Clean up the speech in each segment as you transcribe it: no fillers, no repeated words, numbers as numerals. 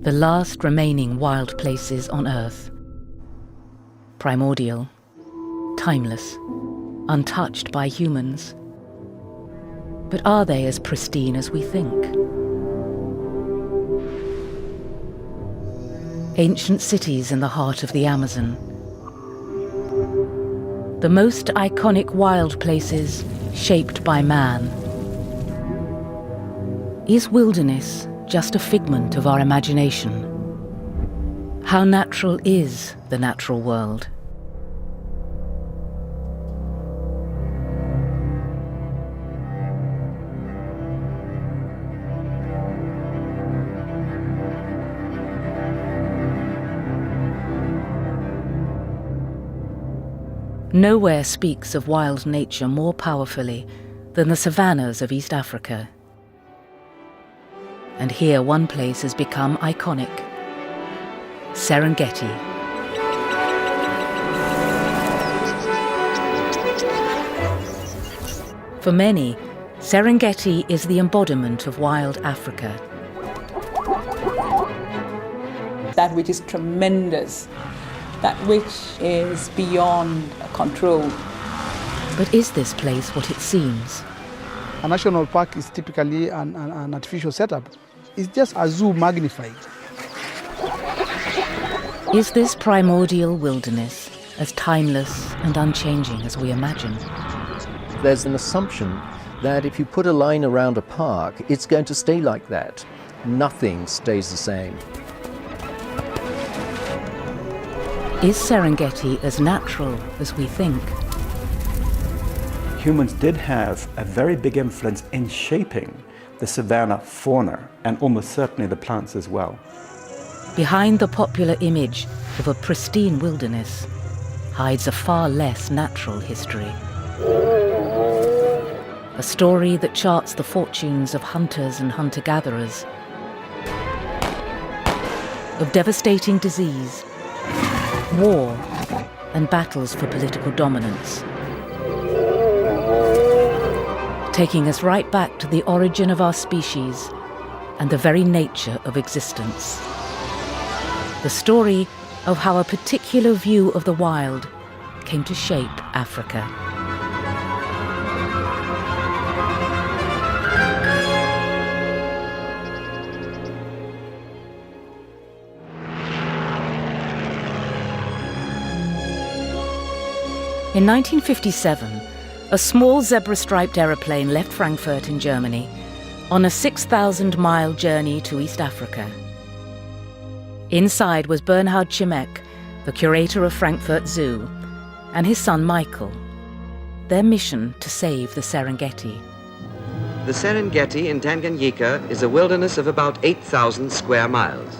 the last remaining wild places on Earth. Primordial, timeless, untouched by humans. But are they as pristine as we think? Ancient cities in the heart of the Amazon. The most iconic wild places shaped by man. Is wilderness just a figment of our imagination? How natural is the natural world? Nowhere speaks of wild nature more powerfully than the savannas of East Africa. And here one place has become iconic: Serengeti. For many, Serengeti is the embodiment of wild Africa. That which is tremendous, that which is beyond control. But is this place what it seems? A national park is typically an artificial setup. It's just a zoo magnified. Is this primordial wilderness as timeless and unchanging as we imagine? There's an assumption that if you put a line around a park, it's going to stay like that. Nothing stays the same. Is Serengeti as natural as we think? Humans did have a very big influence in shaping the savanna fauna, and almost certainly the plants as well. Behind the popular image of a pristine wilderness hides a far less natural history. A story that charts the fortunes of hunters and hunter-gatherers, of devastating disease, war, and battles for political dominance. Taking us right back to the origin of our species and the very nature of existence. The story of how a particular view of the wild came to shape Africa. In 1957, a small zebra-striped aeroplane left Frankfurt in Germany on a 6,000-mile journey to East Africa. Inside was Bernhard Chimek, the curator of Frankfurt Zoo, and his son Michael. Their mission to save the Serengeti. The Serengeti in Tanganyika is a wilderness of about 8,000 square miles.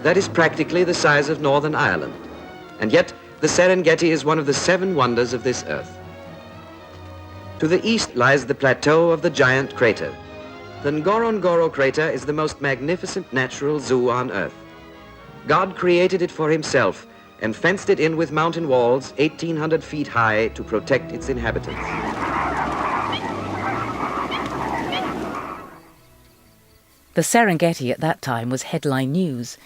That is practically the size of Northern Ireland. And yet, the Serengeti is one of the 7 wonders of this earth. To the east lies the plateau of the giant crater. The Ngorongoro crater is the most magnificent natural zoo on earth. God created it for himself and fenced it in with mountain walls 1,800 feet high to protect its inhabitants. The Serengeti at that time was headline news.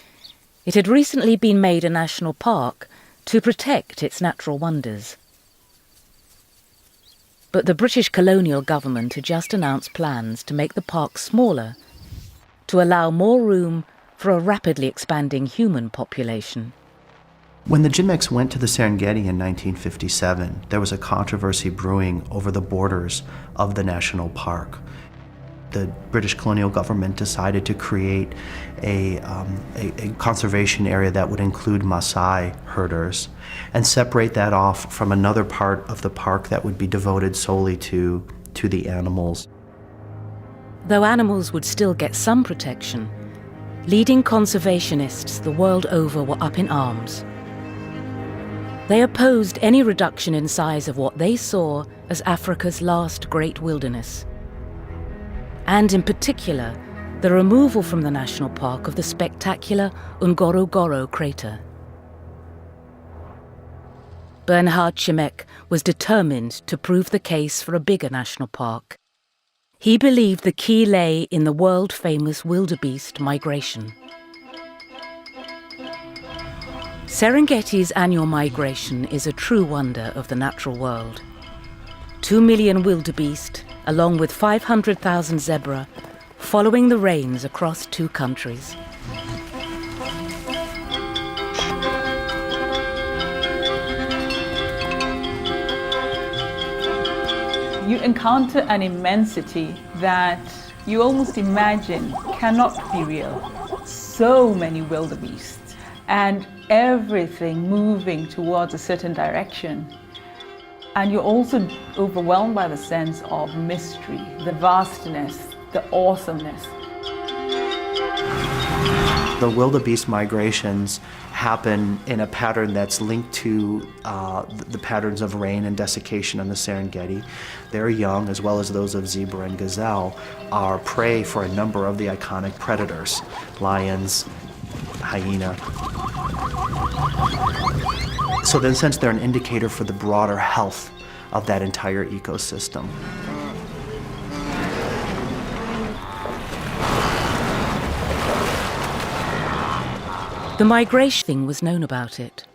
It had recently been made a national park to protect its natural wonders. But the British colonial government had just announced plans to make the park smaller, to allow more room for a rapidly expanding human population. When the Jimeks went to the Serengeti in 1957, there was a controversy brewing over the borders of the national park. The British colonial government decided to create a conservation area that would include Maasai herders and separate that off from another part of the park that would be devoted solely to the animals. Though animals would still get some protection, leading conservationists the world over were up in arms. They opposed any reduction in size of what they saw as Africa's last great wilderness. And in particular, the removal from the national park of the spectacular Ngorongoro crater. Bernhard Chimek was determined to prove the case for a bigger national park. He believed the key lay in the world-famous wildebeest migration. Serengeti's annual migration is a true wonder of the natural world. 2 million wildebeest, along with 500,000 zebra, following the rains across 2 countries. You encounter an immensity that you almost imagine cannot be real. So many wildebeest and everything moving towards a certain direction. And you're also overwhelmed by the sense of mystery, the vastness, the awesomeness. The wildebeest migrations happen in a pattern that's linked to the patterns of rain and desiccation in the Serengeti. Their young, as well as those of zebra and gazelle, are prey for a number of the iconic predators: lions, hyena. So in a sense, they're an indicator for the broader health of that entire ecosystem. The migration was known about it.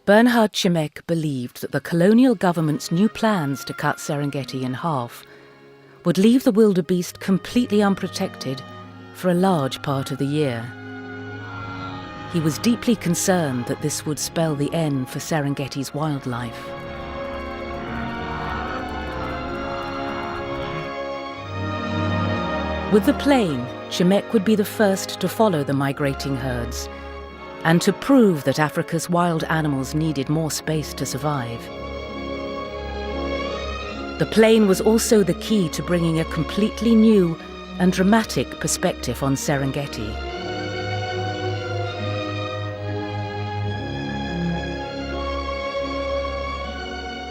Bernhard Chimek believed that the colonial government's new plans to cut Serengeti in half would leave the wildebeest completely unprotected for a large part of the year. He was deeply concerned that this would spell the end for Serengeti's wildlife. With the plane, Chimek would be the first to follow the migrating herds and to prove that Africa's wild animals needed more space to survive. The plane was also the key to bringing a completely new and dramatic perspective on Serengeti.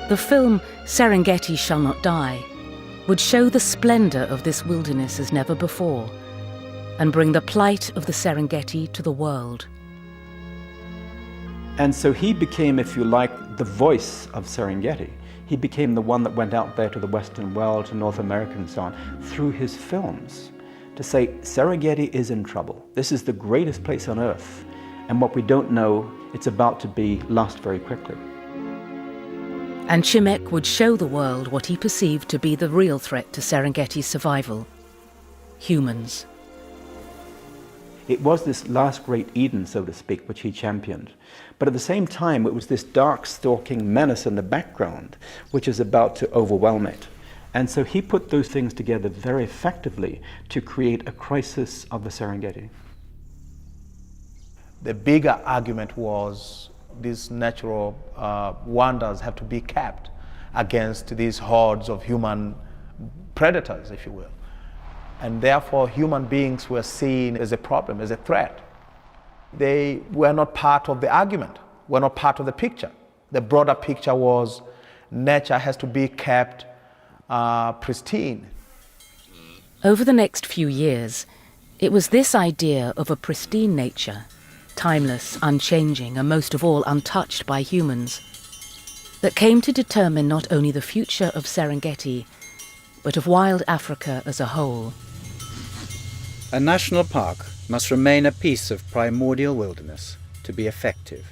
The film Serengeti Shall Not Die would show the splendor of this wilderness as never before and bring the plight of the Serengeti to the world. And so he became, if you like, the voice of Serengeti. He became the one that went out there to the Western world, to North America and so on, through his films, to say, Serengeti is in trouble. This is the greatest place on earth, and what we don't know, it's about to be lost very quickly. And Chimek would show the world what he perceived to be the real threat to Serengeti's survival: humans. It was this last great Eden, so to speak, which he championed. But at the same time, it was this dark, stalking menace in the background, which is about to overwhelm it. And so he put those things together very effectively to create a crisis of the Serengeti. The bigger argument was these natural wonders have to be kept against these hordes of human predators, if you will. And therefore, human beings were seen as a problem, as a threat. They were not part of the argument, were not part of the picture. The broader picture was nature has to be kept pristine. Over the next few years, it was this idea of a pristine nature, timeless, unchanging, and most of all untouched by humans, that came to determine not only the future of Serengeti, but of wild Africa as a whole. A national park must remain a piece of primordial wilderness to be effective.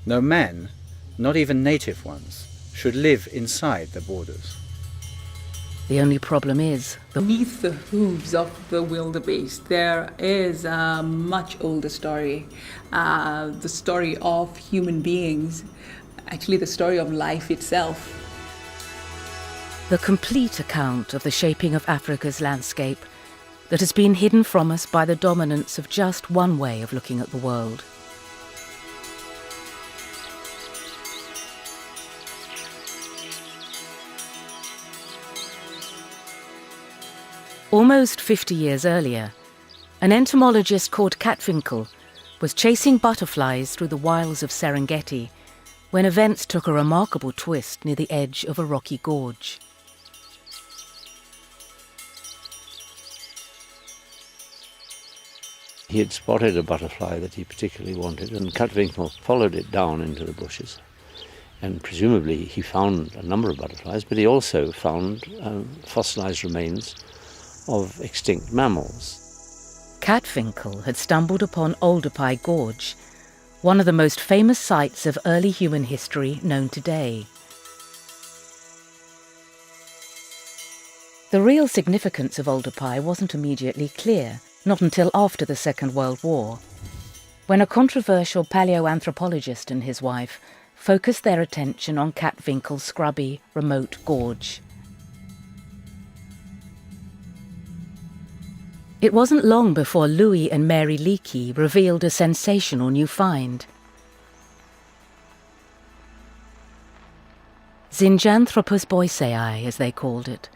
No man, not even native ones, should live inside the borders. The only problem is Beneath the hooves of the wildebeest, there is a much older story, the story of human beings, actually the story of life itself. the complete account of the shaping of Africa's landscape that has been hidden from us by the dominance of just one way of looking at the world. Almost 50 years earlier, an entomologist called Catfinkel was chasing butterflies through the wilds of Serengeti when events took a remarkable twist near the edge of a rocky gorge. He had spotted a butterfly that he particularly wanted, and Catfinkel followed it down into the bushes. And presumably he found a number of butterflies, but he also found fossilized remains of extinct mammals. Catfinkel had stumbled upon Olderpai Gorge, one of the most famous sites of early human history known today. The real significance of Oldupai wasn't immediately clear, not until after the Second World War, when a controversial paleoanthropologist and his wife focused their attention on Katwinkel's scrubby, remote gorge. It wasn't long before Louis and Mary Leakey revealed a sensational new find. Zinjanthropus boisei, as they called it,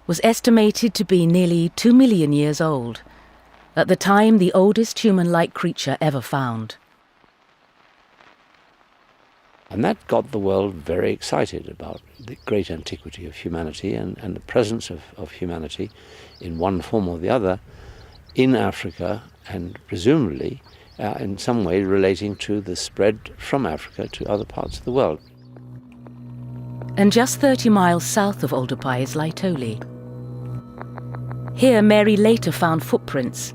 was estimated to be nearly 2 million years old, at the time the oldest human-like creature ever found. And that got the world very excited about the great antiquity of humanity and the presence of humanity in one form or the other in Africa, and presumably in some way relating to the spread from Africa to other parts of the world. And just 30 miles south of Oldupai is Laetoli. Here Mary later found footprints,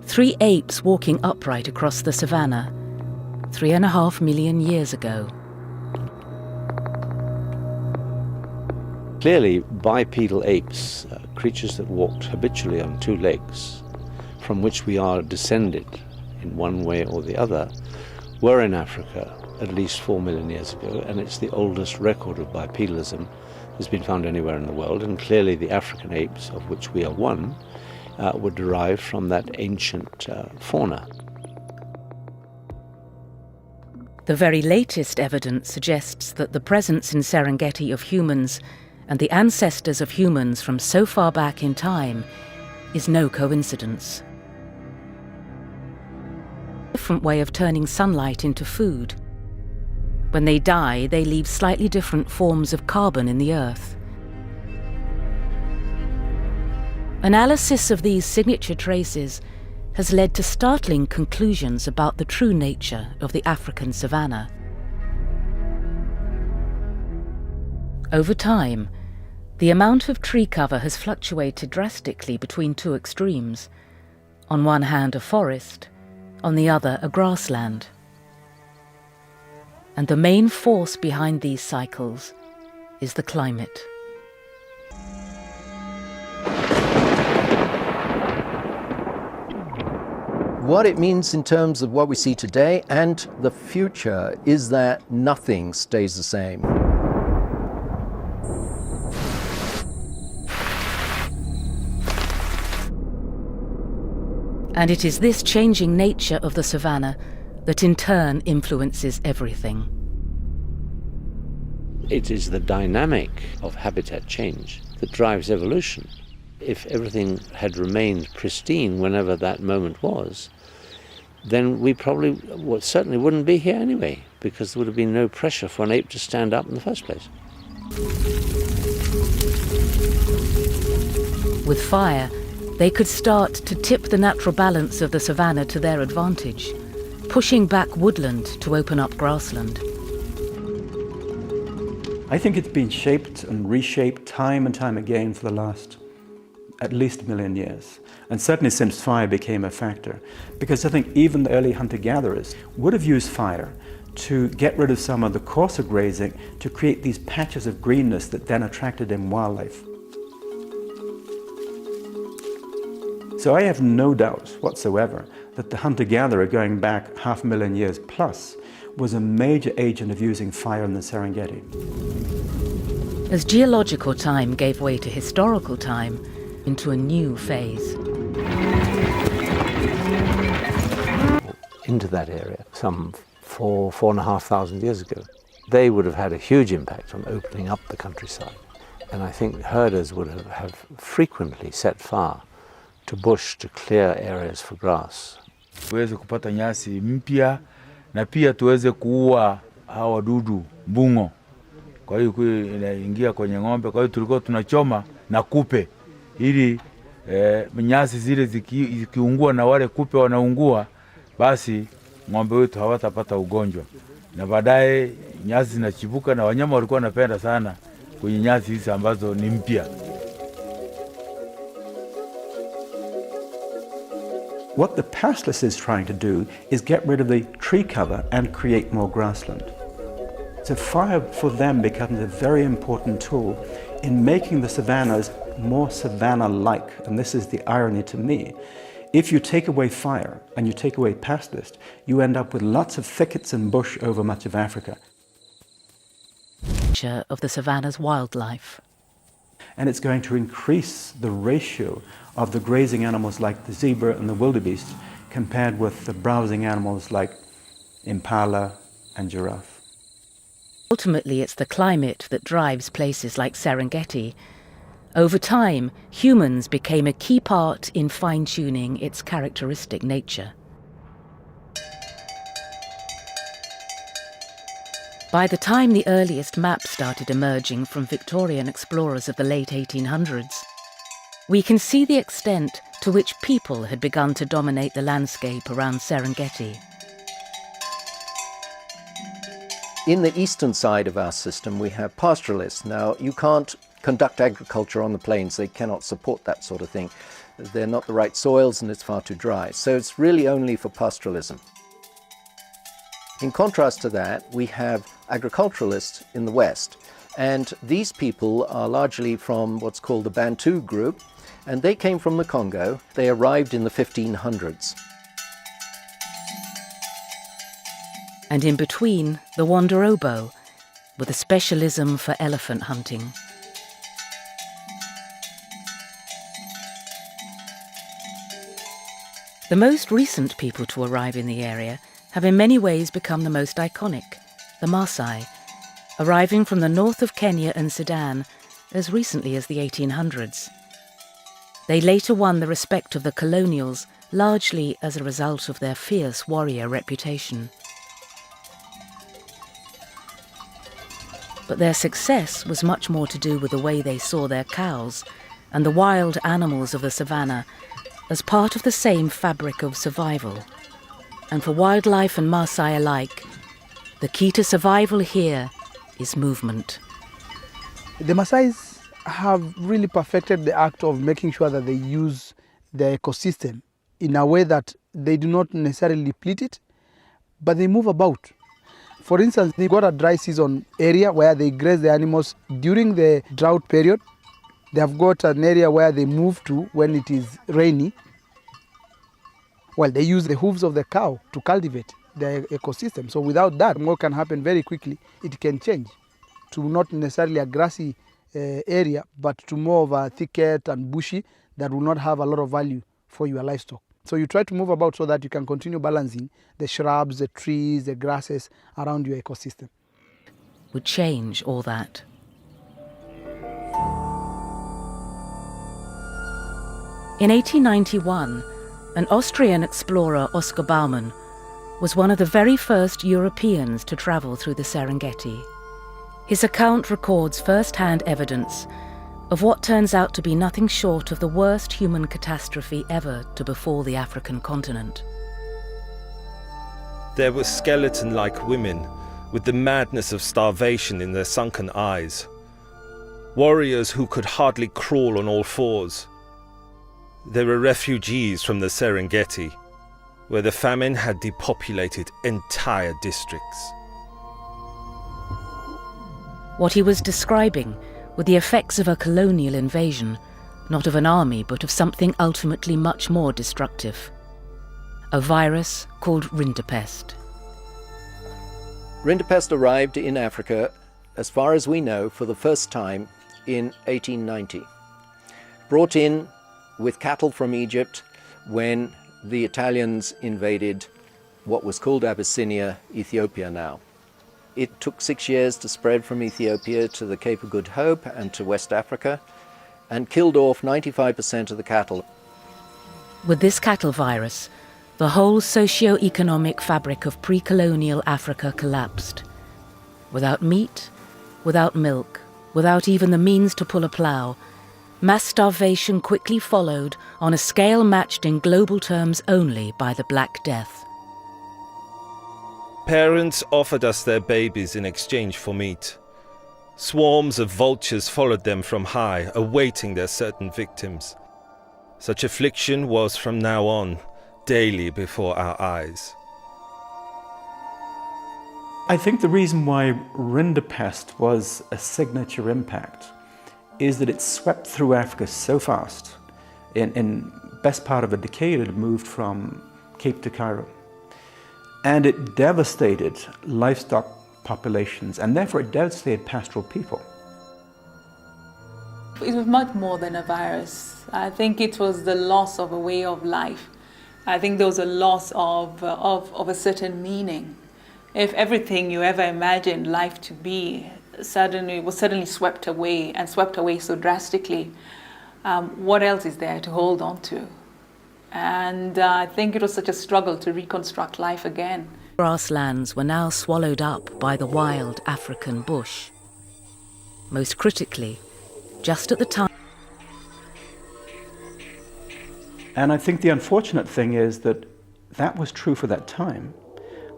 3 apes walking upright across the savannah, 3.5 million years ago. Clearly, bipedal apes, creatures that walked habitually on 2 legs, from which we are descended in one way or the other, were in Africa at least 4 million years ago, and it's the oldest record of bipedalism that's been found anywhere in the world, and clearly the African apes, of which we are one, were derived from that ancient fauna. The very latest evidence suggests that the presence in Serengeti of humans and the ancestors of humans from so far back in time is no coincidence. A different way of turning sunlight into food. When they die, they leave slightly different forms of carbon in the earth. Analysis of these signature traces has led to startling conclusions about the true nature of the African savanna. Over time, the amount of tree cover has fluctuated drastically between 2 extremes. On one hand, a forest, on the other, a grassland. And the main force behind these cycles is the climate. What it means in terms of what we see today and the future is that nothing stays the same. And it is this changing nature of the savanna that in turn influences everything. It is the dynamic of habitat change that drives evolution. If everything had remained pristine whenever that moment was, then we probably certainly wouldn't be here anyway, because there would have been no pressure for an ape to stand up in the first place. With fire, they could start to tip the natural balance of the savanna to their advantage, pushing back woodland to open up grassland. I think it's been shaped and reshaped time and time again for the last at least 1 million years. And certainly since fire became a factor. Because I think even the early hunter-gatherers would have used fire to get rid of some of the coarser grazing to create these patches of greenness that then attracted in wildlife. So I have no doubt whatsoever that the hunter-gatherer going back 500,000 years plus was a major agent of using fire in the Serengeti. As geological time gave way to historical time, into a new phase. Into that area, some 4,500 years ago, they would have had a huge impact on opening up the countryside. And I think herders would have frequently set fire to bush to clear areas for grass. Tuweze kupata nyasi mpya na pia tuweze kuua hawa wadudu mbung'o. Kwa hiyo inaingia kwenye ng'ombe, kwa hiyo tulikuwa tunachoma na kupe ili nyasi zile zikiungua na wale kupe wanaungua, basi ng'ombe wetu hawatapata ugonjwa. Na baadaye nyasi zinachipuka, na wanyama walikuwa wanapenda sana kwenye nyasi hizi ambazo ni mpya. What the pastoralist is trying to do is get rid of the tree cover and create more grassland. So fire for them becomes a very important tool in making the savannas more savanna-like. And this is the irony to me. If you take away fire and you take away pastoralist, you end up with lots of thickets and bush over much of Africa. Of the savanna's wildlife. And it's going to increase the ratio of the grazing animals like the zebra and the wildebeest compared with the browsing animals like impala and giraffe. Ultimately, it's the climate that drives places like Serengeti. Over time, humans became a key part in fine-tuning its characteristic nature. By the time the earliest maps started emerging from Victorian explorers of the late 1800s, we can see the extent to which people had begun to dominate the landscape around Serengeti. In the eastern side of our system, we have pastoralists. Now, you can't conduct agriculture on the plains. They cannot support that sort of thing. They're not the right soils and it's far too dry. So it's really only for pastoralism. In contrast to that, we have agriculturalists in the west. And these people are largely from what's called the Bantu group, and they came from the Congo. They arrived in the 1500s. And in between, the Wanderobo, with a specialism for elephant hunting. The most recent people to arrive in the area have in many ways become the most iconic, the Maasai, arriving from the north of Kenya and Sudan as recently as the 1800s. They later won the respect of the colonials, largely as a result of their fierce warrior reputation. But their success was much more to do with the way they saw their cows and the wild animals of the savannah as part of the same fabric of survival. And for wildlife and Maasai alike, the key to survival here is movement. The Maasais have really perfected the act of making sure that they use the ecosystem in a way that they do not necessarily deplete it, but they move about. For instance, they've got a dry season area where they graze the animals during the drought period. They have got an area where they move to when it is rainy. Well, they use the hooves of the cow to cultivate the ecosystem. So without that, what can happen very quickly, it can change to not necessarily a grassy area, but to more of a thicket and bushy that will not have a lot of value for your livestock. So you try to move about so that you can continue balancing the shrubs, the trees, the grasses around your ecosystem. Would change all that. In 1891, an Austrian explorer, Oscar Baumann, was one of the very first Europeans to travel through the Serengeti. His account records first-hand evidence of what turns out to be nothing short of the worst human catastrophe ever to befall the African continent. There were skeleton-like women with the madness of starvation in their sunken eyes. Warriors who could hardly crawl on all fours. They were refugees from the Serengeti, where the famine had depopulated entire districts. What he was describing were the effects of a colonial invasion, not of an army, but of something ultimately much more destructive. A virus called rinderpest. Rinderpest arrived in Africa, as far as we know, for the first time in 1890. Brought in with cattle from Egypt when the Italians invaded what was called Abyssinia, Ethiopia now. It took 6 years to spread from Ethiopia to the Cape of Good Hope and to West Africa, and killed off 95% of the cattle. With this cattle virus, the whole socio-economic fabric of pre-colonial Africa collapsed. Without meat, without milk, without even the means to pull a plough, mass starvation quickly followed on a scale matched in global terms only by the Black Death. Parents offered us their babies in exchange for meat. Swarms of vultures followed them from high, awaiting their certain victims. Such affliction was from now on daily before our eyes. I think the reason why rinderpest was a signature impact is that it swept through Africa so fast. In best part of a decade, it moved from Cape to Cairo. And it devastated livestock populations, and therefore it devastated pastoral people. It was much more than a virus. I think it was the loss of a way of life. I think there was a loss of a certain meaning. If everything you ever imagined life to be was suddenly swept away, and swept away so drastically, what else is there to hold on to? And I think it was such a struggle to reconstruct life again. Grasslands were now swallowed up by the wild African bush. Most critically, just at the time. And I think the unfortunate thing is that that was true for that time,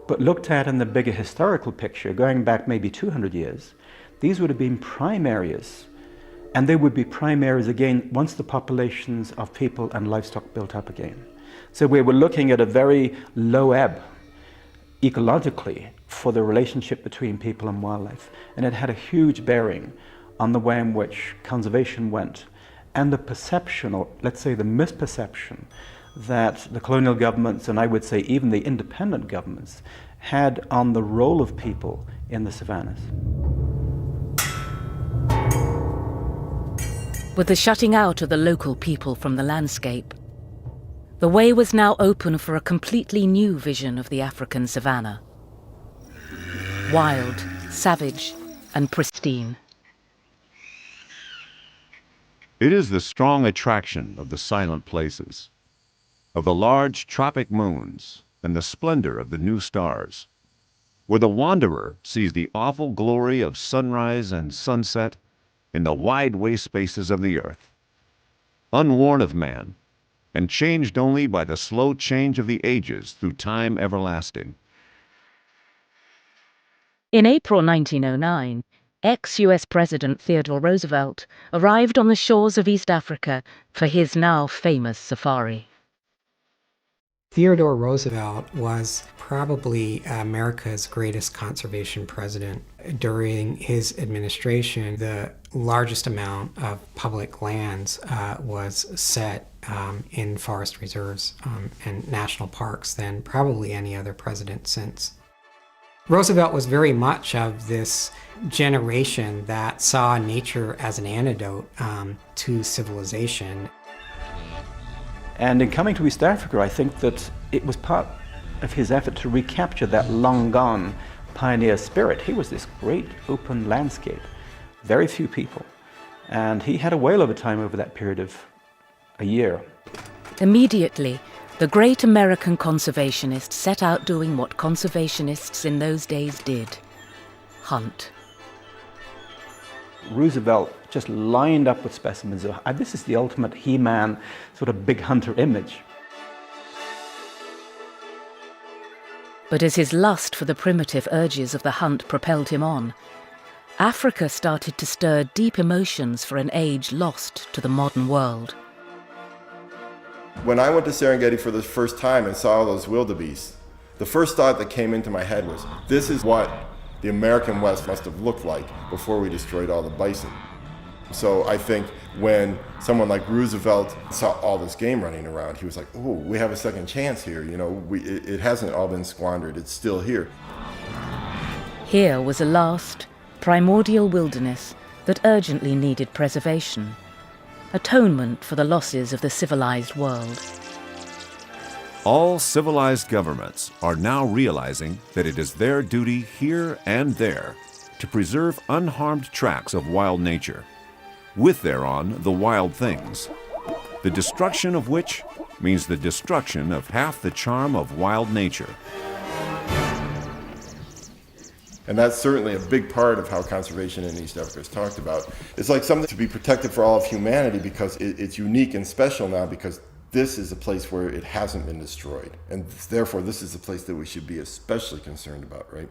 but looked at in the bigger historical picture, going back maybe 200 years, these would have been prime areas, and they would be prime areas again once the populations of people and livestock built up again. So we were looking at a very low ebb ecologically for the relationship between people and wildlife, and it had a huge bearing on the way in which conservation went, and the perception, or let's say the misperception, that the colonial governments, and I would say even the independent governments, had on the role of people in the savannas. With the shutting out of the local people from the landscape, the way was now open for a completely new vision of the African savanna. Wild, savage, and pristine. It is the strong attraction of the silent places, of the large tropic moons and the splendor of the new stars, where the wanderer sees the awful glory of sunrise and sunset in the wide waste spaces of the earth, unworn of man, and changed only by the slow change of the ages through time everlasting. In April 1909, ex-US President Theodore Roosevelt arrived on the shores of East Africa for his now famous safari. Theodore Roosevelt was probably America's greatest conservation president. During his administration, the largest amount of public lands was set in forest reserves and national parks than probably any other president since. Roosevelt was very much of this generation that saw nature as an antidote to civilization. And in coming to East Africa, I think that it was part of his effort to recapture that long-gone pioneer spirit. He was this great open landscape, very few people, and he had a whale of a time over that period of a year. Immediately, the great American conservationist set out doing what conservationists in those days did: hunt. Roosevelt just lined up with specimens. This is the ultimate He-Man, sort of big hunter image. But as his lust for the primitive urges of the hunt propelled him on, Africa started to stir deep emotions for an age lost to the modern world. When I went to Serengeti for the first time and saw those wildebeest, the first thought that came into my head was, this is what the American West must have looked like before we destroyed all the bison. So I think when someone like Roosevelt saw all this game running around, he was like, oh, we have a second chance here. You know, it hasn't all been squandered, it's still here. Here was a last, primordial wilderness that urgently needed preservation, atonement for the losses of the civilized world. All civilized governments are now realizing that it is their duty here and there to preserve unharmed tracts of wild nature, with thereon the wild things, the destruction of which means the destruction of half the charm of wild nature. And that's certainly a big part of how conservation in East Africa is talked about. It's like something to be protected for all of humanity because it's unique and special now, because this is a place where it hasn't been destroyed. And therefore, this is a place that we should be especially concerned about, right?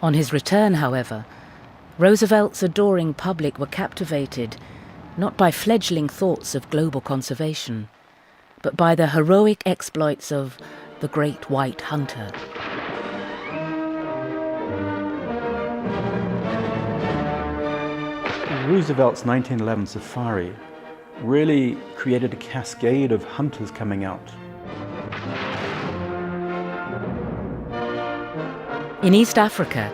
On his return, however, Roosevelt's adoring public were captivated not by fledgling thoughts of global conservation, but by the heroic exploits of the Great White Hunter. Roosevelt's 1911 safari really created a cascade of hunters coming out. In East Africa,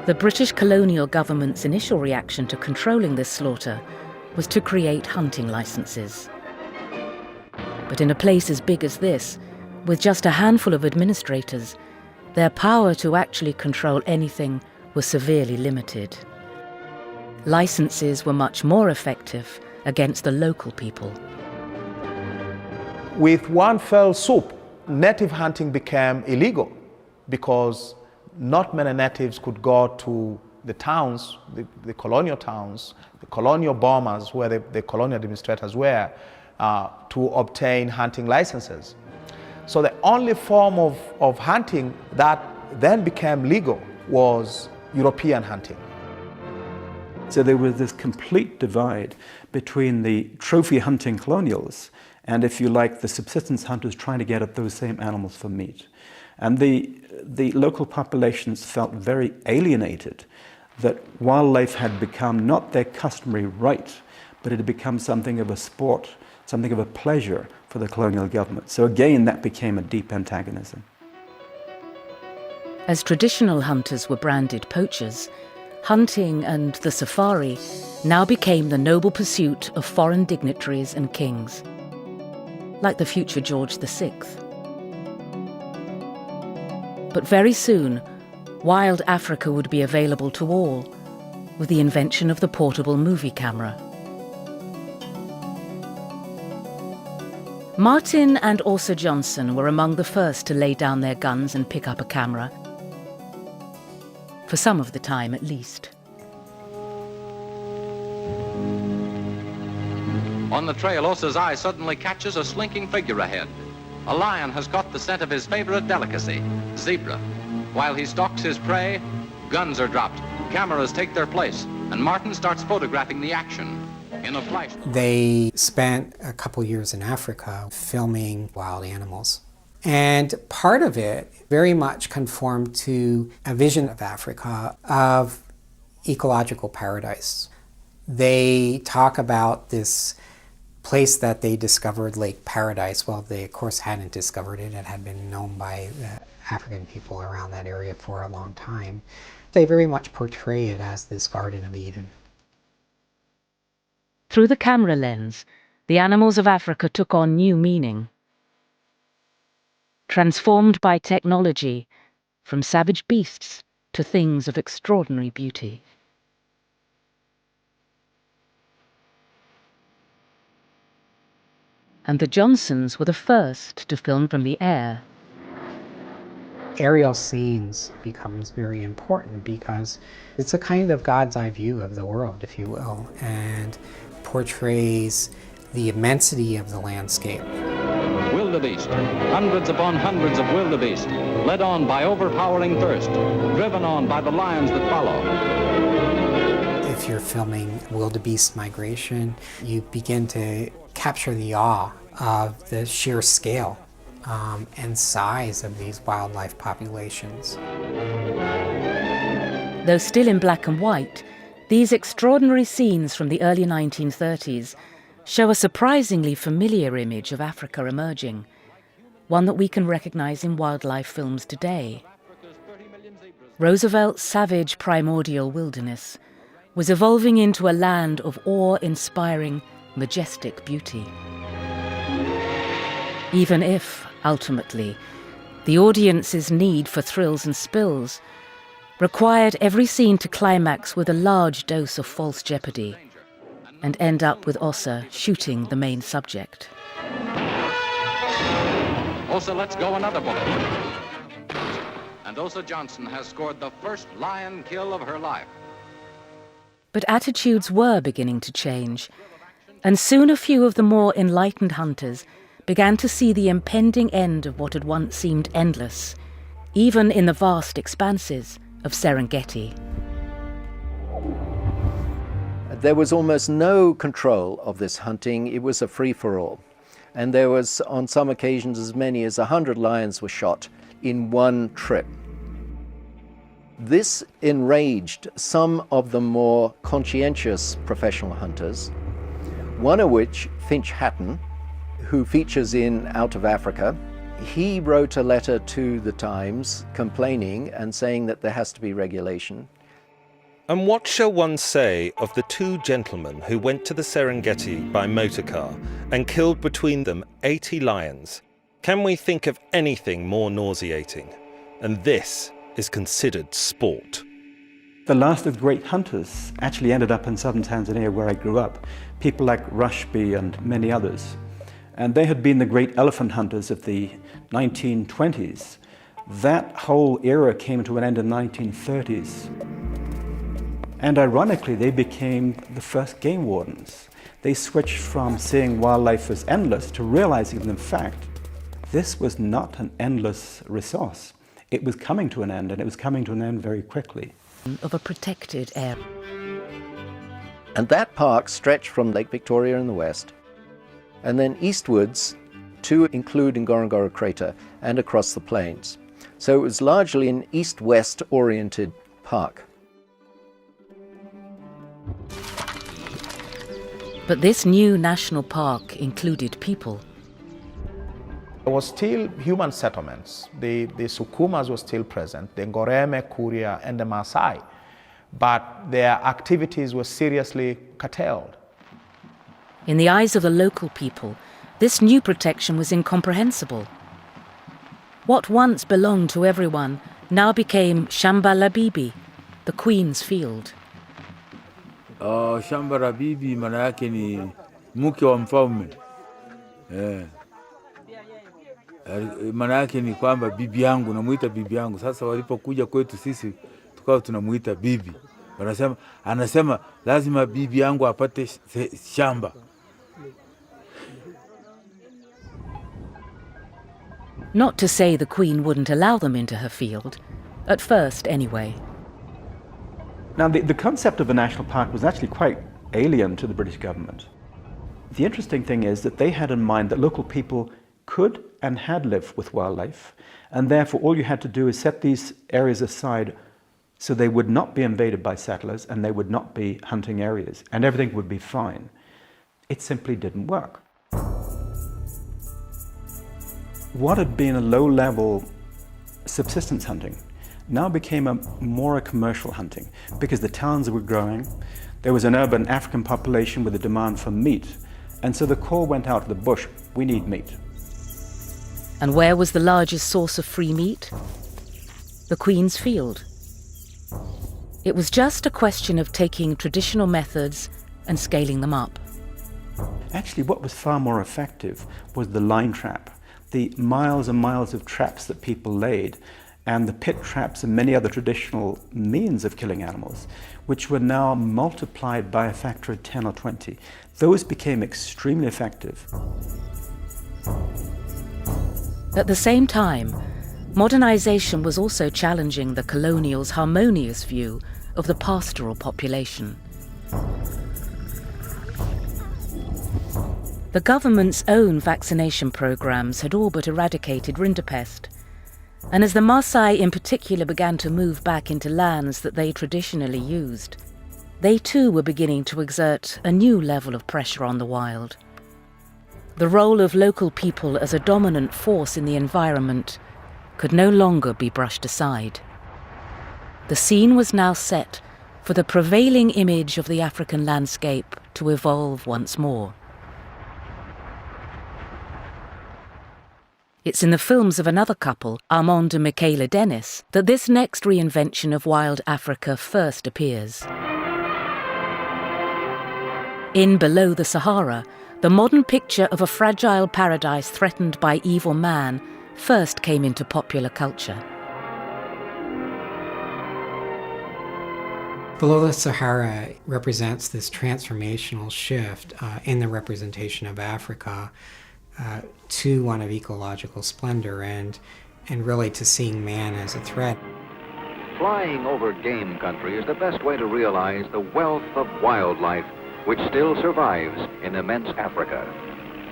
the British colonial government's initial reaction to controlling this slaughter was to create hunting licenses. But in a place as big as this, with just a handful of administrators, their power to actually control anything was severely limited. Licenses were much more effective against the local people. With one fell swoop, native hunting became illegal because not many natives could go to the towns, the colonial towns, the colonial bombers where the colonial administrators were, to obtain hunting licenses. So the only form of hunting that then became legal was European hunting. So there was this complete divide between the trophy hunting colonials and, if you like, the subsistence hunters trying to get at those same animals for meat. And the local populations felt very alienated that wildlife had become not their customary right, but it had become something of a sport, something of a pleasure for the colonial government. So again, that became a deep antagonism. As traditional hunters were branded poachers, hunting and the safari now became the noble pursuit of foreign dignitaries and kings, like the future George VI. But very soon, wild Africa would be available to all, with the invention of the portable movie camera. Martin and Asa Johnson were among the first to lay down their guns and pick up a camera, for some of the time at least. On the trail, Osa's eye suddenly catches a slinking figure ahead. A lion has caught the scent of his favorite delicacy, zebra. While he stalks his prey, guns are dropped, cameras take their place, and Martin starts photographing the action. In a flash, they spent a couple years in Africa filming wild animals. And part of it very much conformed to a vision of Africa of ecological paradise. They talk about this place that they discovered, Lake Paradise. Well, they of course hadn't discovered it. It had been known by the African people around that area for a long time. They very much portray it as this Garden of Eden. Through the camera lens, the animals of Africa took on new meaning. Transformed by technology, from savage beasts to things of extraordinary beauty. And the Johnsons were the first to film from the air. Aerial scenes becomes very important because it's a kind of God's eye view of the world, if you will, and portrays the immensity of the landscape. wildebeest, hundreds upon hundreds of wildebeest, led on by overpowering thirst, driven on by the lions that follow. If you're filming wildebeest migration, you begin to capture the awe of the sheer scale and size of these wildlife populations. Though still in black and white, these extraordinary scenes from the early 1930s show a surprisingly familiar image of Africa emerging, one that we can recognize in wildlife films today. Roosevelt's savage primordial wilderness was evolving into a land of awe-inspiring, majestic beauty. Even if, ultimately, the audience's need for thrills and spills required every scene to climax with a large dose of false jeopardy and end up with Osa shooting the main subject. Osa lets go another bullet. And Osa Johnson has scored the first lion kill of her life. But attitudes were beginning to change, and soon a few of the more enlightened hunters began to see the impending end of what had once seemed endless, even in the vast expanses of Serengeti. There was almost no control of this hunting. It was a free-for-all. And there was, on some occasions, as many as 100 lions were shot in one trip. This enraged some of the more conscientious professional hunters, one of which, Finch Hatton, who features in Out of Africa. He wrote a letter to the Times complaining and saying that there has to be regulation. And what shall one say of the two gentlemen who went to the Serengeti by motorcar and killed between them 80 lions? Can we think of anything more nauseating? And this is considered sport. The last of the great hunters actually ended up in southern Tanzania, where I grew up. People like Rushby and many others. And they had been the great elephant hunters of the 1920s. That whole era came to an end in the 1930s. And ironically, they became the first game wardens. They switched from seeing wildlife as endless to realizing that, in fact, this was not an endless resource. It was coming to an end, and it was coming to an end very quickly. Of a protected area. And that park stretched from Lake Victoria in the west, and then eastwards to include Ngorongoro Crater and across the plains. So it was largely an east-west oriented park. But this new national park included people. There was still human settlements. The Sukumas were still present, the Ngoreme, Kuria, and the Maasai, but their activities were seriously curtailed. In the eyes of the local people, this new protection was incomprehensible. What once belonged to everyone now became Shamba la Bibi, the Queen's Field. Shamba la Bibi maana yake ni mke wa mfalme. Maana yake ni kwamba bibi yangu, namuita bibi yangu. Sasa walipokuja kwetu sisi tukawa tunamuita bibi. Anasema lazima bibi yangu apate shamba. Not to say the Queen wouldn't allow them into her field, at first anyway. Now, the concept of a national park was actually quite alien to the British government. The interesting thing is that they had in mind that local people could and had lived with wildlife, and therefore all you had to do is set these areas aside so they would not be invaded by settlers and they would not be hunting areas, and everything would be fine. It simply didn't work. What had been a low-level subsistence hunting now became more a commercial hunting, because the towns were growing, there was an urban African population with a demand for meat, and so the call went out to the bush, we need meat. And where was the largest source of free meat? The Queen's Field. It was just a question of taking traditional methods and scaling them up. Actually, what was far more effective was the line trap, the miles and miles of traps that people laid, and the pit traps and many other traditional means of killing animals, which were now multiplied by a factor of 10 or 20. Those became extremely effective. At the same time, modernization was also challenging the colonials' harmonious view of the pastoral population. The government's own vaccination programs had all but eradicated rinderpest, and as the Maasai in particular began to move back into lands that they traditionally used, they too were beginning to exert a new level of pressure on the wild. The role of local people as a dominant force in the environment could no longer be brushed aside. The scene was now set for the prevailing image of the African landscape to evolve once more. It's in the films of another couple, Armand and Michaela Dennis, that this next reinvention of wild Africa first appears. In Below the Sahara, the modern picture of a fragile paradise threatened by evil man first came into popular culture. Below the Sahara represents this transformational shift in the representation of Africa to one of ecological splendor and really to seeing man as a threat. Flying over game country is the best way to realize the wealth of wildlife which still survives in immense Africa.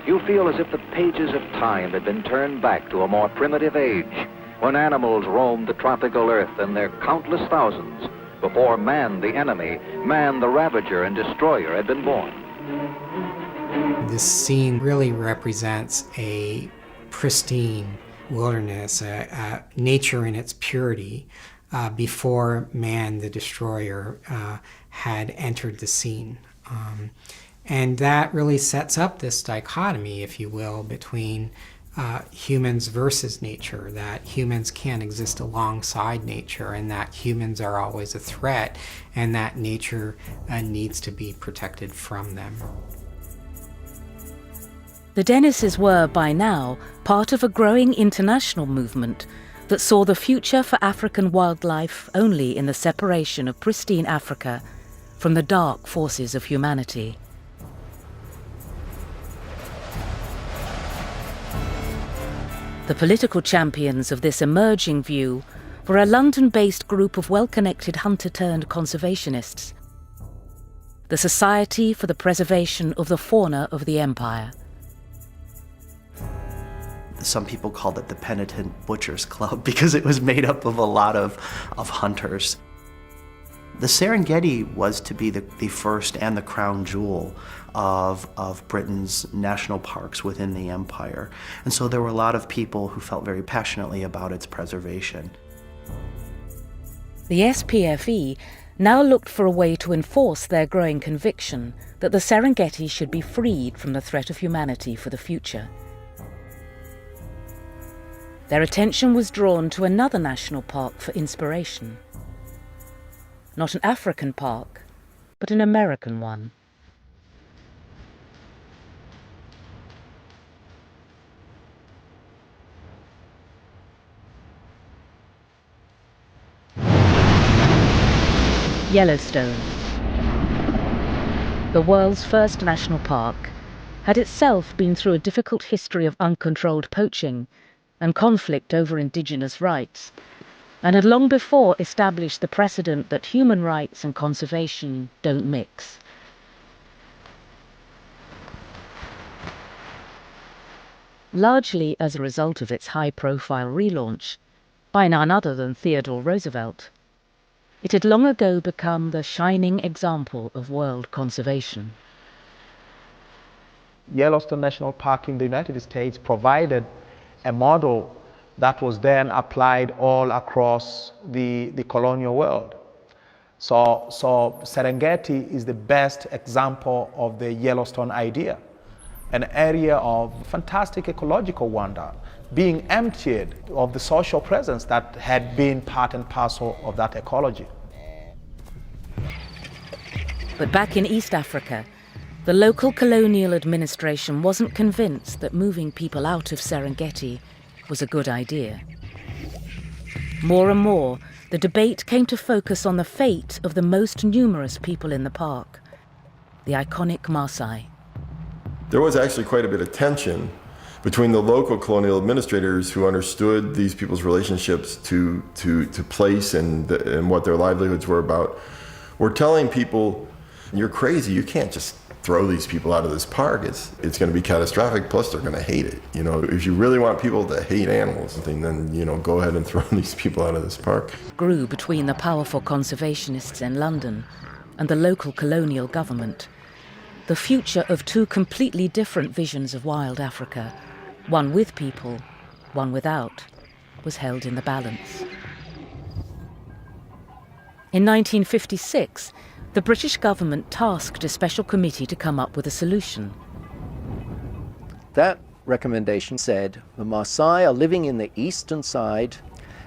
you feel as if the pages of time had been turned back to a more primitive age, when animals roamed the tropical earth in their countless thousands, before man, the enemy, man, the ravager and destroyer, had been born. This scene really represents a pristine wilderness, nature in its purity, before man, the destroyer, had entered the scene. And that really sets up this dichotomy, if you will, between humans versus nature, that humans can't exist alongside nature, and that humans are always a threat, and that nature needs to be protected from them. The Dennises were, by now, part of a growing international movement that saw the future for African wildlife only in the separation of pristine Africa from the dark forces of humanity. The political champions of this emerging view were a London-based group of well-connected hunter-turned-conservationists, the Society for the Preservation of the Fauna of the Empire. Some people called it the Penitent Butchers Club because it was made up of a lot of hunters. The Serengeti was to be the first and the crown jewel of Britain's national parks within the empire. And so there were a lot of people who felt very passionately about its preservation. The SPFE now looked for a way to enforce their growing conviction that the Serengeti should be freed from the threat of humanity for the future. Their attention was drawn to another national park for inspiration. Not an African park, but an American one. Yellowstone, the world's first national park, had itself been through a difficult history of uncontrolled poaching and conflict over indigenous rights, and had long before established the precedent that human rights and conservation don't mix. Largely as a result of its high-profile relaunch, by none other than Theodore Roosevelt, it had long ago become the shining example of world conservation. Yellowstone National Park in the United States provided a model that was then applied all across the colonial world. So Serengeti is the best example of the Yellowstone idea, an area of fantastic ecological wonder, being emptied of the social presence that had been part and parcel of that ecology. But back in East Africa, the local colonial administration wasn't convinced that moving people out of Serengeti was a good idea. More and more, the debate came to focus on the fate of the most numerous people in the park, the iconic Maasai. There was actually quite a bit of tension between the local colonial administrators who understood these people's relationships to place and what their livelihoods were about, were telling people, you're crazy, you can't just throw these people out of this park. It's going to be catastrophic, plus they're going to hate it. You know, if you really want people to hate animals, then, you know, go ahead and throw these people out of this park. Grew between the powerful conservationists in London and the local colonial government. The future of two completely different visions of wild Africa, one with people, one without, was held in the balance. In 1956, the British government tasked a special committee to come up with a solution. That recommendation said the Maasai are living in the eastern side,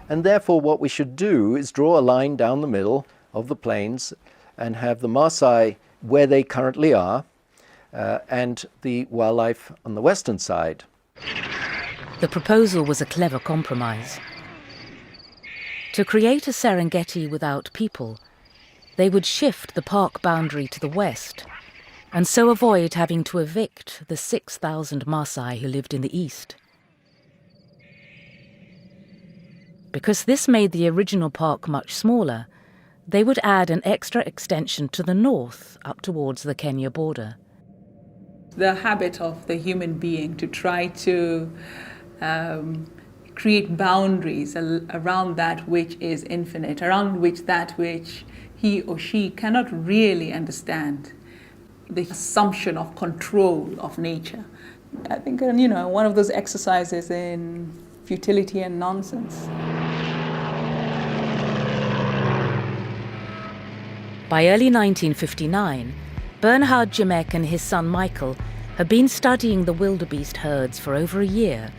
and therefore what we should do is draw a line down the middle of the plains and have the Maasai where they currently are, and the wildlife on the western side. The proposal was a clever compromise. To create a Serengeti without people, they would shift the park boundary to the west, and so avoid having to evict the 6,000 Maasai who lived in the east. Because this made the original park much smaller, they would add an extra extension to the north, up towards the Kenya border. The habit of the human being to try to create boundaries around that which is infinite, around that which he or she cannot really understand. The assumption of control of nature. I think, one of those exercises in futility and nonsense. By early 1959, Bernhard Jimmek and his son Michael had been studying the wildebeest herds for over a year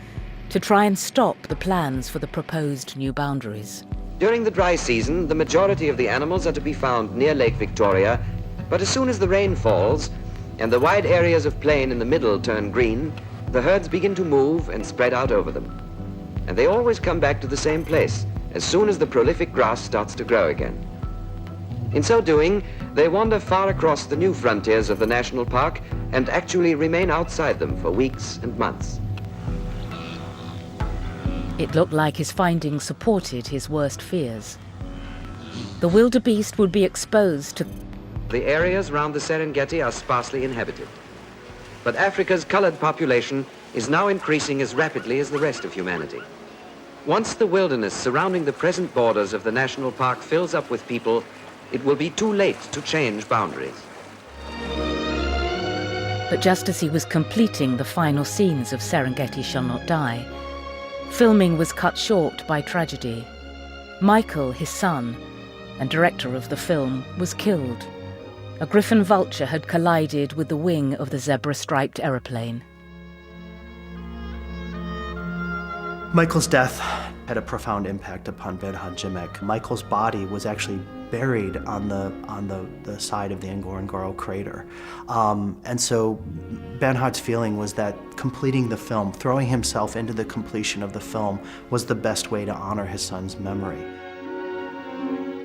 to try and stop the plans for the proposed new boundaries. During the dry season, the majority of the animals are to be found near Lake Victoria, but as soon as the rain falls and the wide areas of plain in the middle turn green, the herds begin to move and spread out over them. And they always come back to the same place as soon as the prolific grass starts to grow again. In so doing, they wander far across the new frontiers of the national park and actually remain outside them for weeks and months. It looked like his findings supported his worst fears. The wildebeest would be exposed to... The areas around the Serengeti are sparsely inhabited. But Africa's colored population is now increasing as rapidly as the rest of humanity. Once the wilderness surrounding the present borders of the national park fills up with people, it will be too late to change boundaries. But just as he was completing the final scenes of Serengeti Shall Not Die, filming was cut short by tragedy. Michael, his son, and director of the film, was killed. A griffon vulture had collided with the wing of the zebra-striped aeroplane. Michael's death had a profound impact upon Bernhard Jimmek. Michael's body was actually buried on the side of the Ngorongoro crater. And so Bernhard's feeling was that completing the film, throwing himself into the completion of the film, was the best way to honor his son's memory.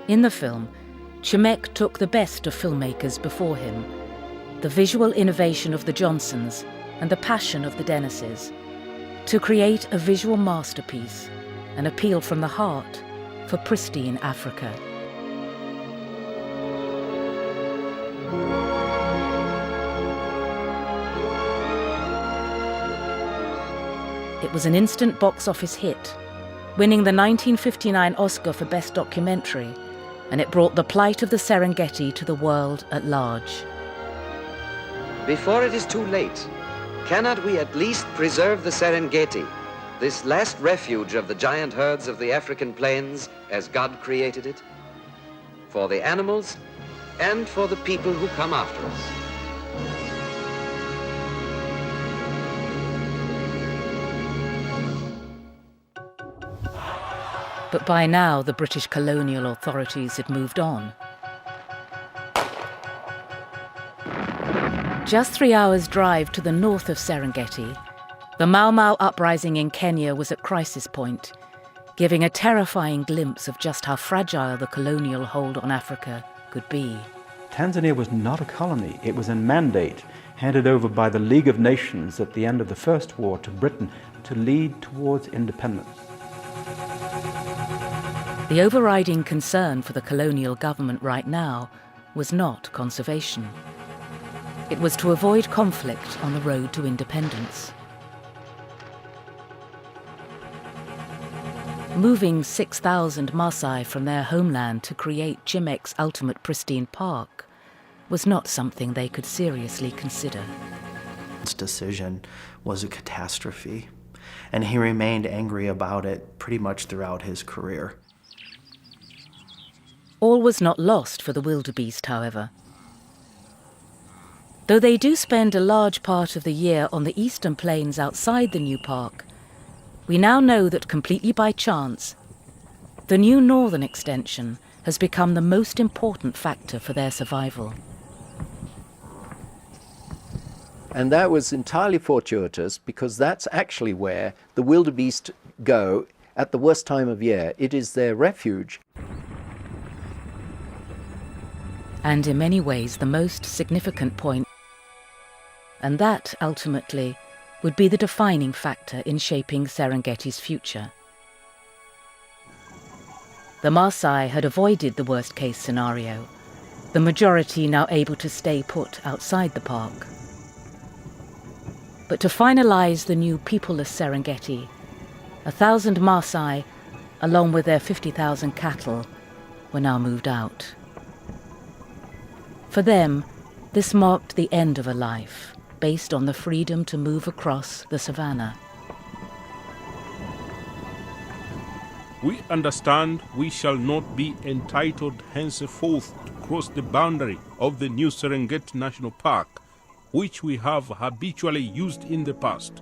In the film, Jimmek took the best of filmmakers before him, the visual innovation of the Johnsons and the passion of the Dennises, to create a visual masterpiece, an appeal from the heart for pristine Africa. It was an instant box office hit, winning the 1959 Oscar for Best Documentary, and it brought the plight of the Serengeti to the world at large. Before it is too late, cannot we at least preserve the Serengeti, this last refuge of the giant herds of the African plains as God created it, for the animals and for the people who come after us? But by now, the British colonial authorities had moved on. Just 3 hours' drive to the north of Serengeti, the Mau Mau uprising in Kenya was at crisis point, giving a terrifying glimpse of just how fragile the colonial hold on Africa could be. Tanzania was not a colony. It was a mandate handed over by the League of Nations at the end of the First War to Britain to lead towards independence. The overriding concern for the colonial government right now was not conservation. It was to avoid conflict on the road to independence. Moving 6,000 Maasai from their homeland to create Jimmek's ultimate pristine park was not something they could seriously consider. His decision was a catastrophe, and he remained angry about it pretty much throughout his career. All was not lost for the wildebeest, however. Though they do spend a large part of the year on the eastern plains outside the new park, we now know that completely by chance, the new northern extension has become the most important factor for their survival. And that was entirely fortuitous, because that's actually where the wildebeest go at the worst time of year. It is their refuge. And in many ways the most significant point. And that, ultimately, would be the defining factor in shaping Serengeti's future. The Maasai had avoided the worst-case scenario, the majority now able to stay put outside the park. But to finalize the new peopleless Serengeti, 1,000 Maasai, along with their 50,000 cattle, were now moved out. For them, this marked the end of a life based on the freedom to move across the savannah. We understand we shall not be entitled henceforth to cross the boundary of the new Serengeti National Park, which we have habitually used in the past.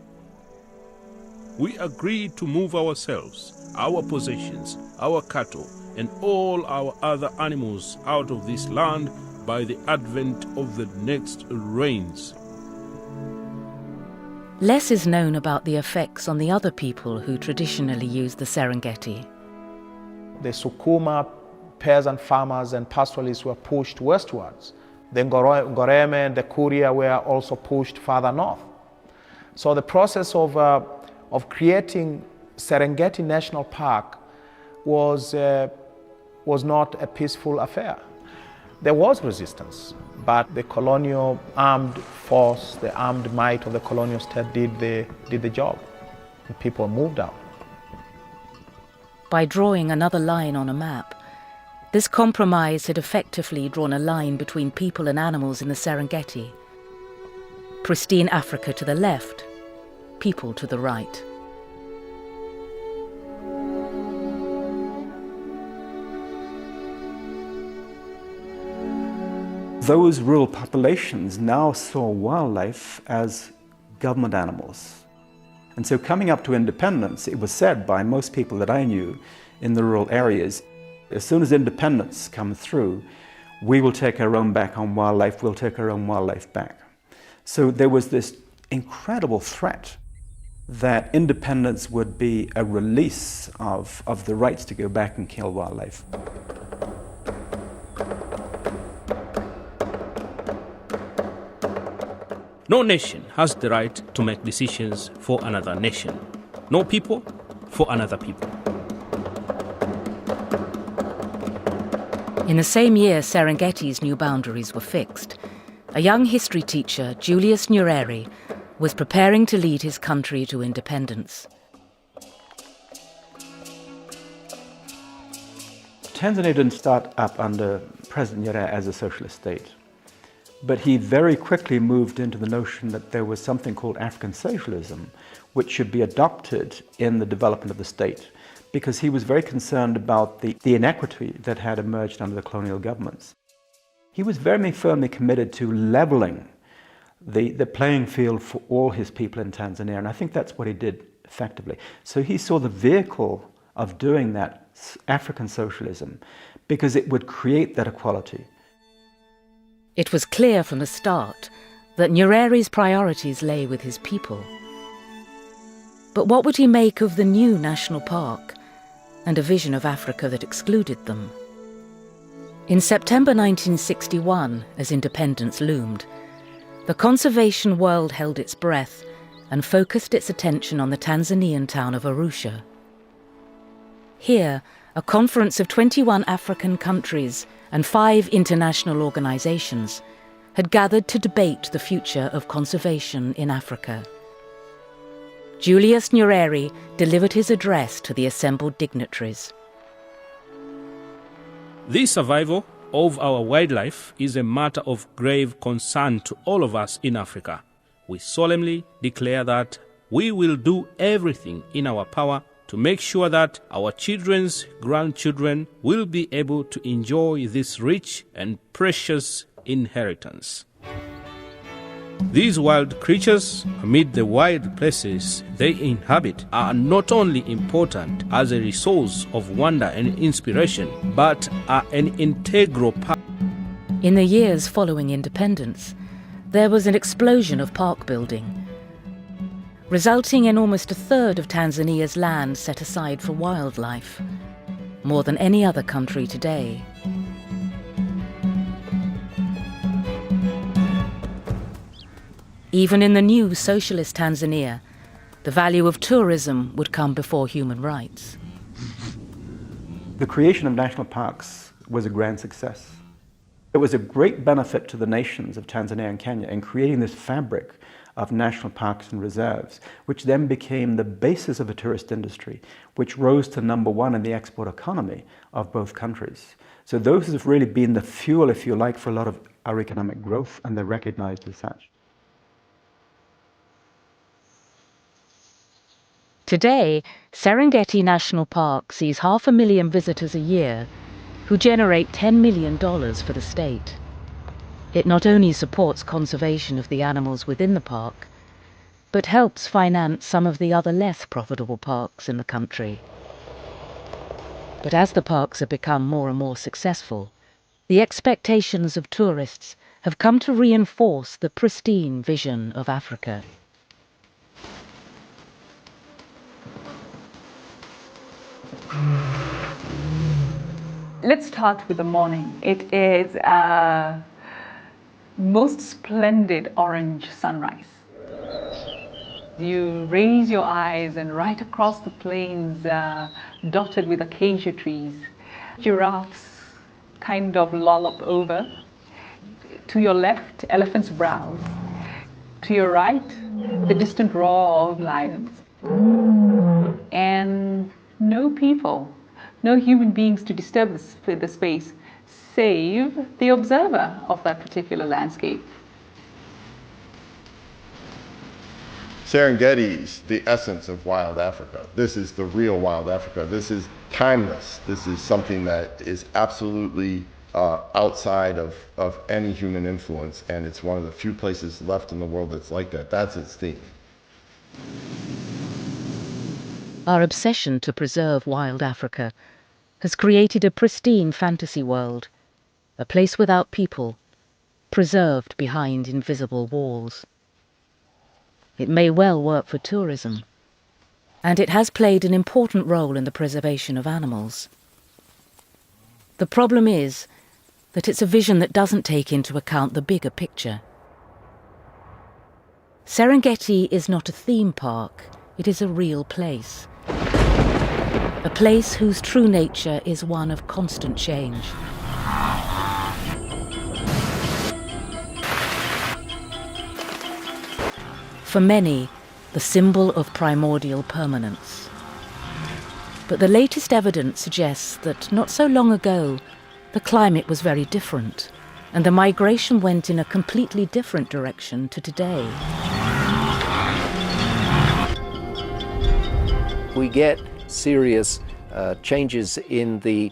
We agreed to move ourselves, our possessions, our cattle, and all our other animals out of this land by the advent of the next rains. Less is known about the effects on the other people who traditionally use the Serengeti. The Sukuma peasant farmers and pastoralists were pushed westwards. The Ngoreme and the Kuria were also pushed further north. So the process of creating Serengeti National Park was not a peaceful affair. There was resistance, but the colonial armed force, the armed might of the colonial state did the job, and people moved out. By drawing another line on a map, this compromise had effectively drawn a line between people and animals in the Serengeti. Pristine Africa to the left, people to the right. Those rural populations now saw wildlife as government animals. And so coming up to independence, it was said by most people that I knew in the rural areas, as soon as independence comes through, we will take our own back on wildlife, we'll take our own wildlife back. So there was this incredible threat that independence would be a release of the rights to go back and kill wildlife. No nation has the right to make decisions for another nation. No people for another people. In the same year Serengeti's new boundaries were fixed, a young history teacher, Julius Nyerere, was preparing to lead his country to independence. Tanzania didn't start up under President Nyerere as a socialist state. But he very quickly moved into the notion that there was something called African socialism, which should be adopted in the development of the state, because he was very concerned about the inequity that had emerged under the colonial governments. He was very firmly committed to leveling the playing field for all his people in Tanzania, and I think that's what he did effectively. So he saw the vehicle of doing that, African socialism, because it would create that equality. It was clear from the start that Nyerere's priorities lay with his people. But what would he make of the new national park and a vision of Africa that excluded them? In September 1961, as independence loomed, the conservation world held its breath and focused its attention on the Tanzanian town of Arusha. Here, a conference of 21 African countries and 5 international organizations had gathered to debate the future of conservation in Africa. Julius Nyerere delivered his address to the assembled dignitaries. The survival of our wildlife is a matter of grave concern to all of us in Africa. We solemnly declare that we will do everything in our power to make sure that our children's grandchildren will be able to enjoy this rich and precious inheritance. These wild creatures, amid the wild places they inhabit, are not only important as a resource of wonder and inspiration, but are an integral part. In the years following independence, there was an explosion of park building, resulting in almost a third of Tanzania's land set aside for wildlife, more than any other country today. Even in the new socialist Tanzania, the value of tourism would come before human rights. The creation of national parks was a grand success. It was a great benefit to the nations of Tanzania and Kenya in creating this fabric of national parks and reserves, which then became the basis of a tourist industry, which rose to #1 in the export economy of both countries. So those have really been the fuel, if you like, for a lot of our economic growth, and they're recognized as such. Today, Serengeti National Park sees 500,000 visitors a year who generate $10 million for the state. It not only supports conservation of the animals within the park, but helps finance some of the other less profitable parks in the country. But as the parks have become more and more successful, the expectations of tourists have come to reinforce the pristine vision of Africa. Let's start with the morning. It is a most splendid orange sunrise. You raise your eyes and right across the plains dotted with acacia trees, giraffes kind of lollop over. To your left, elephants browse. To your right, the distant roar of lions. And no people, no human beings to disturb the space, save the observer of that particular landscape. Serengeti's the essence of wild Africa. This is the real wild Africa. This is timeless. This is something that is absolutely outside of any human influence, and it's one of the few places left in the world that's like that. That's its theme. Our obsession to preserve wild Africa has created a pristine fantasy world, a place without people, preserved behind invisible walls. It may well work for tourism, and it has played an important role in the preservation of animals. The problem is that it's a vision that doesn't take into account the bigger picture. Serengeti is not a theme park, it is a real place. A place whose true nature is one of constant change. For many, the symbol of primordial permanence. But the latest evidence suggests that not so long ago, the climate was very different, and the migration went in a completely different direction to today. We get serious changes in the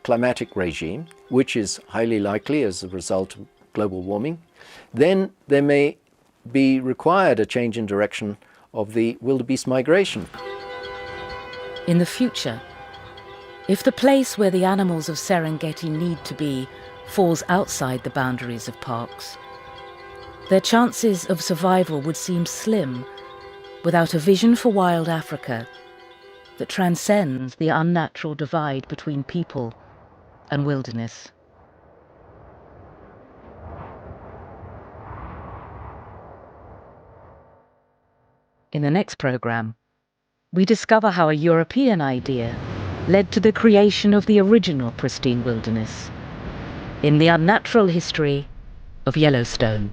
climatic regime, which is highly likely as a result of global warming. Then there may be required a change in direction of the wildebeest migration. In the future, if the place where the animals of Serengeti need to be falls outside the boundaries of parks, their chances of survival would seem slim without a vision for wild Africa that transcends the unnatural divide between people and wilderness. In the next programme, we discover how a European idea led to the creation of the original pristine wilderness in the unnatural history of Yellowstone.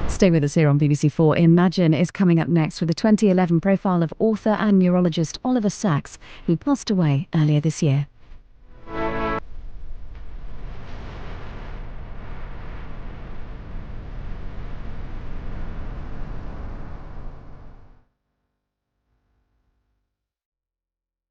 Stay with us here on BBC4. Imagine is coming up next with a 2011 profile of author and neurologist Oliver Sacks, who passed away earlier this year.